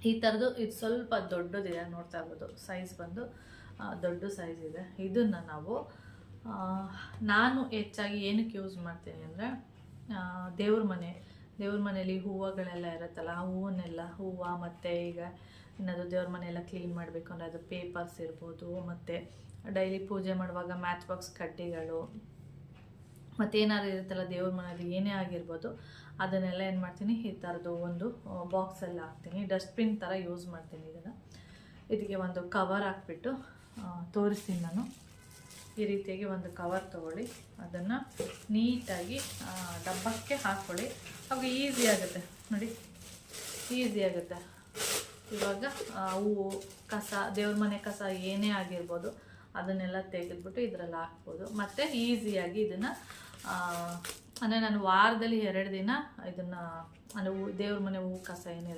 ಈ ಥರದ್ದು ಇದು ಸ್ವಲ್ಪ ದೊಡ್ಡದಿದೆ, ನೋಡ್ತಾ ಇರ್ಬೋದು. ಸೈಜ್ ಬಂದು ದೊಡ್ಡ ಸೈಜ್ ಇದೆ. ಇದನ್ನು ನಾವು ನಾನು ಹೆಚ್ಚಾಗಿ ಏನಕ್ಕೆ ಯೂಸ್ ಮಾಡ್ತೀನಿ ಅಂದರೆ, ದೇವ್ರ ಮನೆಯಲ್ಲಿ ಹೂವುಗಳೆಲ್ಲ ಇರುತ್ತಲ್ಲ, ಆ ಹೂವು ಮತ್ತು ಈಗ ಏನಾದರೂ ದೇವ್ರ ಮನೆಯೆಲ್ಲ ಕ್ಲೀನ್ ಮಾಡಬೇಕು ಅಂದರೆ ಅದು ಪೇಪರ್ಸ್ ಇರ್ಬೋದು, ಮತ್ತು ಡೈಲಿ ಪೂಜೆ ಮಾಡುವಾಗ ಮ್ಯಾಚ್ ಬಾಕ್ಸ್ ಕಡ್ಡಿಗಳು, ಮತ್ತು ಏನಾದ್ರು ಇರುತ್ತಲ್ಲ ದೇವ್ರ ಮನೆಯಲ್ಲಿ ಏನೇ ಆಗಿರ್ಬೋದು, ಅದನ್ನೆಲ್ಲ ಏನು ಮಾಡ್ತೀನಿ, ಈ ಥರದ್ದು ಒಂದು ಬಾಕ್ಸಲ್ಲಿ ಹಾಕ್ತೀನಿ. ಡಸ್ಟ್ಬಿನ್ ಥರ ಯೂಸ್ ಮಾಡ್ತೀನಿ ಇದನ್ನು. ಇದಕ್ಕೆ ಒಂದು ಕವರ್ ಹಾಕ್ಬಿಟ್ಟು ತೋರಿಸ್ತೀನಿ ನಾನು. ಈ ರೀತಿಯಾಗಿ ಒಂದು ಕವರ್ ತೊಗೊಳ್ಳಿ, ಅದನ್ನು ನೀಟಾಗಿ ಡಬ್ಬಕ್ಕೆ ಹಾಕ್ಕೊಳ್ಳಿ. ಅವಾಗ ಈಸಿ ಆಗುತ್ತೆ ನೋಡಿ, ಈಸಿ ಆಗುತ್ತೆ. ಇವಾಗ ಹೂವು ಕಸ, ದೇವ್ರ ಮನೆ ಕಸ ಏನೇ ಆಗಿರ್ಬೋದು ಅದನ್ನೆಲ್ಲ ತೆಗೆದುಬಿಟ್ಟು ಇದರಲ್ಲಿ ಹಾಕ್ಬೋದು. ಮತ್ತು ಈಸಿಯಾಗಿ ಇದನ್ನು ಅಂದರೆ ನಾನು ವಾರದಲ್ಲಿ 2 ದಿನ ಇದನ್ನು ಅಂದರೆ ದೇವ್ರ ಮನೆ ಹೂವು ಕಸ ಏನಿರುತ್ತೆ